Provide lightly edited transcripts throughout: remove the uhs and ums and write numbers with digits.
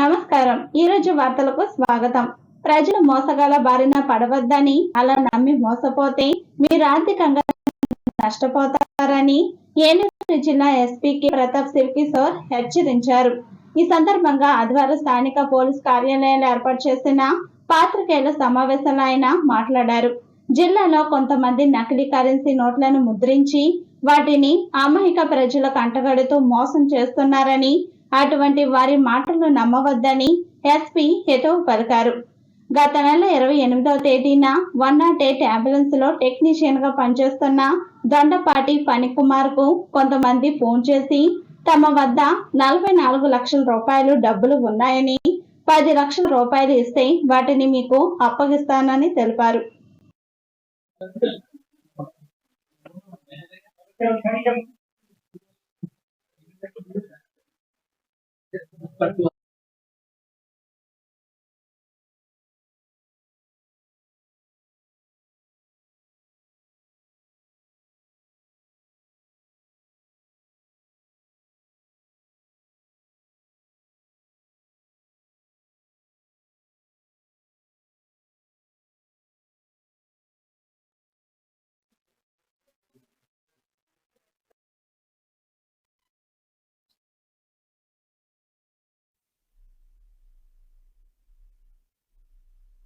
నమస్కారం. ఈరోజు వార్తలకు స్వాగతం. ప్రజలు మోసగాల బారిన పడవద్దని, అలా నమ్మి మోసపోతే మీరు ఆర్థికంగా నష్టపోతారని ఏలూరు జిల్లా ఎస్పీ కె. ప్రతాప్ సిరికిషోర్ హెచ్చరించారు. ఈ సందర్భంగా ఆదివారం స్థానిక పోలీస్ కార్యాలయంలో ఏర్పాటు చేసిన పాత్రికేయుల సమావేశంలో ఆయన మాట్లాడారు. జిల్లాలో కొంతమంది నకిలీ కరెన్సీ నోట్లను ముద్రించి వాటిని అమాయక ప్రజలకు అంటగడుతూ మోసం చేస్తున్నారని, అటువంటి వారి మాటలు నమ్మవద్దని ఎస్పీ హితవు పలికారు. గత నెల 28వ తేదీన 108 అంబులెన్స్ లో టెక్నీషియన్ గా పనిచేస్తున్న దొండపాటి ఫణికుమార్ కు కొంతమంది ఫోన్ చేసి తమ వద్ద 44 లక్షల రూపాయలు డబ్బులు ఉన్నాయని, 10 లక్షల రూపాయలు ఇస్తే వాటిని మీకు అప్పగిస్తానని తెలిపారు.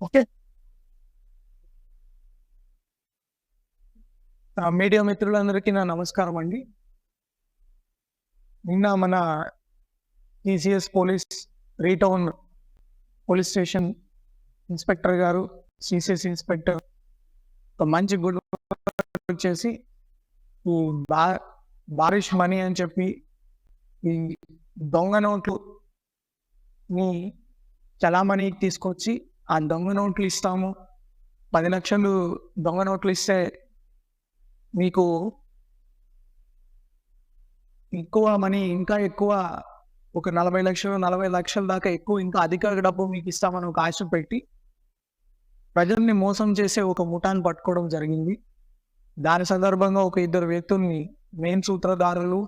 ఓకే, మీడియా మిత్రులందరికీ నా నమస్కారం అండి. నిన్న మన టీసీఎస్ పోలీస్ రీటౌన్ పోలీస్ స్టేషన్ ఇన్స్పెక్టర్ గారు, సిసిఎస్ ఇన్స్పెక్టర్ ఒక మంచి గుడ్ చేసి ఈ బారిష్ మనీ అని చెప్పి ఈ దొంగ నోట్లు ని చలామణికి తీసుకొచ్చి ఆ దొంగ నోట్లు ఇస్తాము, 10 లక్షలు దొంగ నోట్లు ఇస్తే మీకు ఎక్కువ మనీ, ఇంకా ఎక్కువ ఒక 40 లక్షల దాకా ఎక్కువ, ఇంకా అధిక డబ్బు మీకు ఇస్తామని ఒక ఆశ పెట్టి ప్రజల్ని మోసం చేసే ఒక ముఠాన్ని పట్టుకోవడం జరిగింది. దాని సందర్భంగా ఒక 2 వ్యక్తుల్ని, మెయిన్ సూత్రధారులు,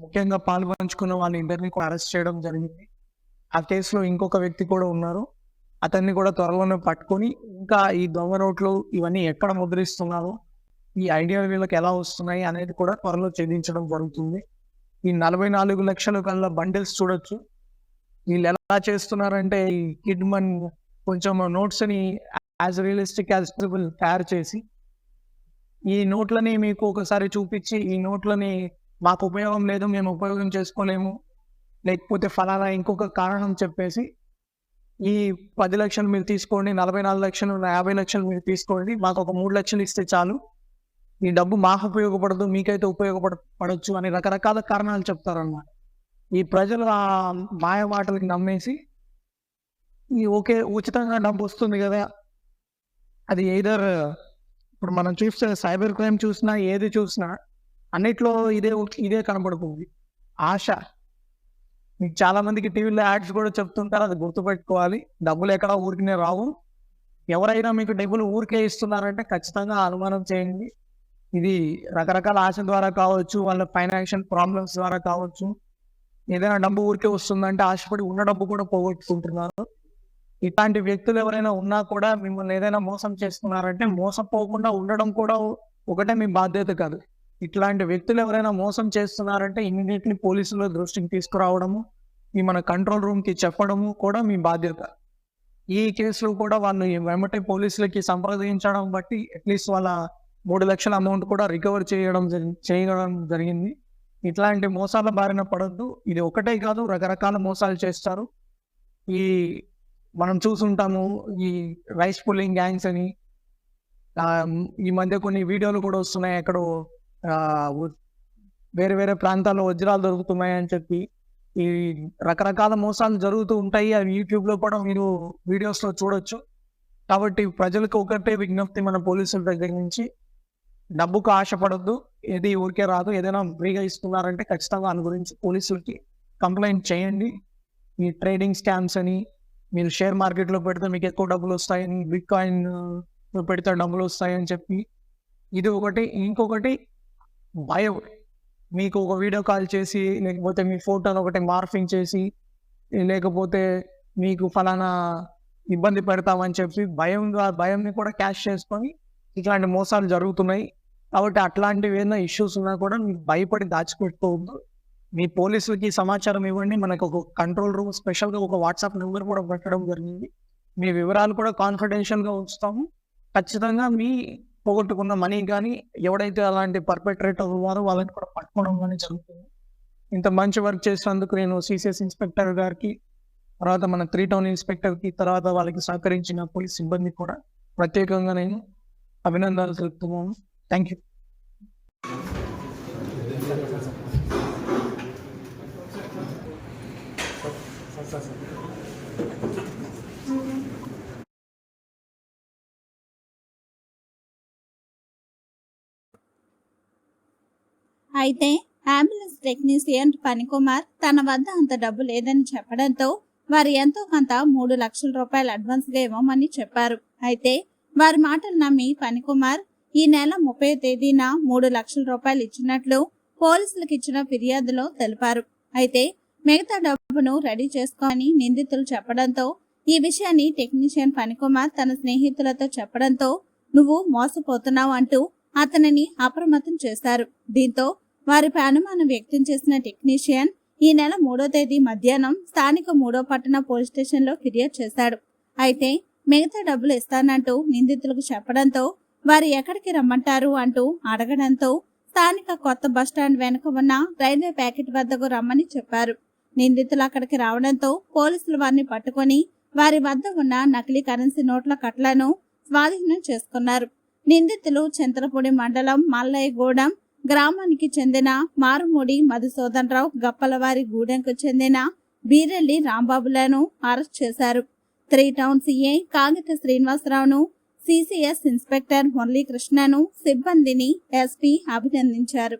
ముఖ్యంగా పాల్పంచుకున్న వాళ్ళిద్దరిని కూడా అరెస్ట్ చేయడం జరిగింది. ఆ కేసులో ఇంకొక వ్యక్తి కూడా ఉన్నారు. అతన్ని కూడా త్వరలోనే పట్టుకొని ఇంకా ఈ దొంగ నోట్లు ఇవన్నీ ఎక్కడ ముద్రిస్తున్నారు, ఈ ఐడియా వీళ్ళకి ఎలా వస్తున్నాయి అనేది కూడా త్వరలో ఛేదించడం జరుగుతుంది. ఈ 44 లక్షల కల్లా బండిల్స్ చూడొచ్చు. వీళ్ళు ఎలా చేస్తున్నారంటే ఈ కిడ్ మన్ కొంచెం నోట్స్ని యాజ్ రియలిస్టిక్ యాజ్ పాసిబుల్ తయారు చేసి ఈ నోట్లని మీకు ఒకసారి చూపించి, ఈ నోట్లని మాకు ఉపయోగం లేదు, మేము ఉపయోగం చేసుకోలేము, లేకపోతే ఫలానా ఇంకొక కారణం చెప్పేసి ఈ 10 లక్షలు మీరు తీసుకోండి, 44 లక్షలు, 50 లక్షలు మీరు తీసుకోండి, మాకు ఒక 3 లక్షలు ఇస్తే చాలు, ఈ డబ్బు మాకు ఉపయోగపడదు, మీకైతే ఉపయోగపడవచ్చు అని రకరకాల కారణాలు చెప్తారన్నమాట. ఈ ప్రజలు ఆ మాయ మాటలకి నమ్మేసి ఈ ఉచితంగా డబ్బు వస్తుంది కదా, అది ఎయిదర్ ఇప్పుడు మనం చూస్తే సైబర్ క్రైమ్ చూసినా ఏది చూసినా అన్నిట్లో ఇదే కనబడుతుంది, ఆశ. మీకు చాలా మందికి టీవీలో యాడ్స్ కూడా చెప్తుంటారు, అది గుర్తుపెట్టుకోవాలి. డబ్బులు ఎక్కడ ఊరికినే రావు. ఎవరైనా మీకు డబ్బులు ఊరికే ఇస్తున్నారంటే ఖచ్చితంగా అనుమానం చేయండి. ఇది రకరకాల ఆశ ద్వారా కావచ్చు, వాళ్ళ ఫైనాన్షియల్ ప్రాబ్లమ్స్ ద్వారా కావచ్చు. ఏదైనా డబ్బు ఊరికే వస్తుందంటే ఆశపడి ఉన్న డబ్బు కూడా పోగొట్టుకుంటున్నారు. ఇట్లాంటి వ్యక్తులు ఎవరైనా ఉన్నా కూడా మిమ్మల్ని ఏదైనా మోసం చేస్తున్నారంటే మోసపోకుండా ఉండడం కూడా ఒకటే మీ బాధ్యత కాదు. ఇట్లాంటి వ్యక్తులు ఎవరైనా మోసం చేస్తున్నారంటే ఇమీడియట్లీ పోలీసుల దృష్టికి తీసుకురావడము, ఈ మన కంట్రోల్ రూమ్కి చెప్పడము కూడా మీ బాధ్యత. ఈ కేసులో కూడా వాళ్ళు వెంబటే పోలీసులకి సంప్రదించడం బట్టి అట్లీస్ట్ వాళ్ళ 3 లక్షల అమౌంట్ కూడా రికవర్ చేయడం జరిగింది. ఇట్లాంటి మోసాల బారిన పడద్దు. ఇది ఒకటే కాదు, రకరకాల మోసాలు చేస్తారు. మనం చూసుంటాము ఈ రైస్ పుల్లింగ్ గ్యాంగ్స్ అని. ఈ మధ్య కొన్ని వీడియోలు కూడా వస్తున్నాయి, ఎక్కడో వేరే వేరే ప్రాంతాల్లో వజ్రాలు దొరుకుతున్నాయని చెప్పి ఈ రకరకాల మోసాలు జరుగుతూ ఉంటాయి. అవి యూట్యూబ్లో కూడా మీరు వీడియోస్లో చూడొచ్చు. కాబట్టి ప్రజలకు ఒకటే విజ్ఞప్తి మన పోలీసుల దగ్గర నుంచి, డబ్బుకు ఆశపడద్దు, ఏది ఊరికే రాదు. ఏదైనా ఫ్రీగా ఇస్తున్నారంటే ఖచ్చితంగా దాని గురించి పోలీసులకి కంప్లైంట్ చేయండి. ఈ ట్రేడింగ్ స్కామ్స్ అని, మీరు షేర్ మార్కెట్లో పెడితే మీకు ఎక్కువ డబ్బులు వస్తాయని, బిట్ కాయిన్ పెడితే డబ్బులు వస్తాయని చెప్పి ఇది ఒకటి. ఇంకొకటి భయం, మీకు ఒక వీడియో కాల్ చేసి లేకపోతే మీ ఫోటోను ఒకటి మార్ఫింగ్ చేసి లేకపోతే మీకు ఫలానా ఇబ్బంది పెడతామని చెప్పి భయంని కూడా క్యాష్ చేసుకొని ఇట్లాంటి మోసాలు జరుగుతున్నాయి. కాబట్టి అట్లాంటివి ఏదైనా ఇష్యూస్ ఉన్నా కూడా మీరు భయపడి దాచిపెట్టుకోవద్దు. మీ పోలీసులకి సమాచారం ఇవ్వండి. మనకు ఒక కంట్రోల్ రూమ్ స్పెషల్‌గా ఒక వాట్సాప్ నెంబర్ కూడా పెట్టడం జరిగింది. మీ వివరాలు కూడా కాన్ఫిడెన్షియల్‌గా ఉంచుతాము. ఖచ్చితంగా మీ పోగొట్టుకున్న మనీ గానీ, ఎవడైతే అలాంటి పర్పెట్రేటర్ ఉన్నారో వాళ్ళని కూడా పట్టుకోవడం గానీ జరుగుతుంది. ఇంత మంచి వర్క్ చేసినందుకు నేను సీసీఎస్ ఇన్స్‌పెక్టర్ గారికి, తర్వాత మన 3 టౌన్ ఇన్స్‌పెక్టర్‌కి, తర్వాత వాళ్ళకి సహకరించిన పోలీస్ సిబ్బందికి కూడా ప్రత్యేకంగా నేను అభినందనలు తెలుపుతున్నాను. Thank you. అయితే అంబులెన్స్ టెక్నీషియన్ ఫణికుమార్ తన వద్ద అంత డబ్బు లేదని చెప్పడంతో వారు ఎంతో కొంత 3 లక్షల రూపాయలు అడ్వాన్స్ గా ఇవ్వమని చెప్పారు. అయితే వారి మాటలు నమ్మి ఫణికుమార్ ఈ నెల 30వ తేదీన 3 లక్షల రూపాయలు ఇచ్చినట్లు పోలీసులకు ఇచ్చిన ఫిర్యాదులో తెలిపారు. అయితే మిగతా డబ్బును రెడీ చేసుకోమని నిందితులు చెప్పడంతో ఈ విషయాన్ని టెక్నీషియన్ ఫణికుమార్ తన స్నేహితులతో చెప్పడంతో నువ్వు మోసపోతున్నావు అంటూ అతనిని అప్రమత్తం చేశారు. దీంతో వారిపై అనుమానం వ్యక్తం చేసిన టెక్నీషియన్ ఈ నెల 3వ తేదీ మధ్యాహ్నం స్థానిక 3వ పట్టణ పోలీస్ స్టేషన్ లో ఫిర్యాదు చేశాడు. అయితే మిగతా డబ్బులు ఇస్తానంటూ నిందితులకు చెప్పడంతో వారు ఎక్కడికి రమ్మంటారు అంటూ అడగడంతో స్థానిక కొత్త బస్టాండ్ వెనుక ఉన్న రైల్వే ప్యాకెట్ వద్దకు రమ్మని చెప్పారు. నిందితులు అక్కడికి రావడంతో పోలీసులు వారిని పట్టుకొని వారి వద్ద ఉన్న నకిలీ కరెన్సీ నోట్ల కట్లను స్వాధీనం చేసుకున్నారు. నిందితులు చింతలపూడి మండలం మల్లయ్యగూడెం గ్రామానికి చెందిన మారుమూడి మధుసూదన్ రావు, గప్పలవారి గూడెంకు చెందిన బీరెల్లి రాంబాబులను అరెస్ట్ చేశారు. 3 టౌన్ సీఐ కాగిత శ్రీనివాసరావును, సిసిఎస్ ఇన్స్పెక్టర్ మురళీకృష్ణను, సిబ్బందిని ఎస్పీ అభినందించారు.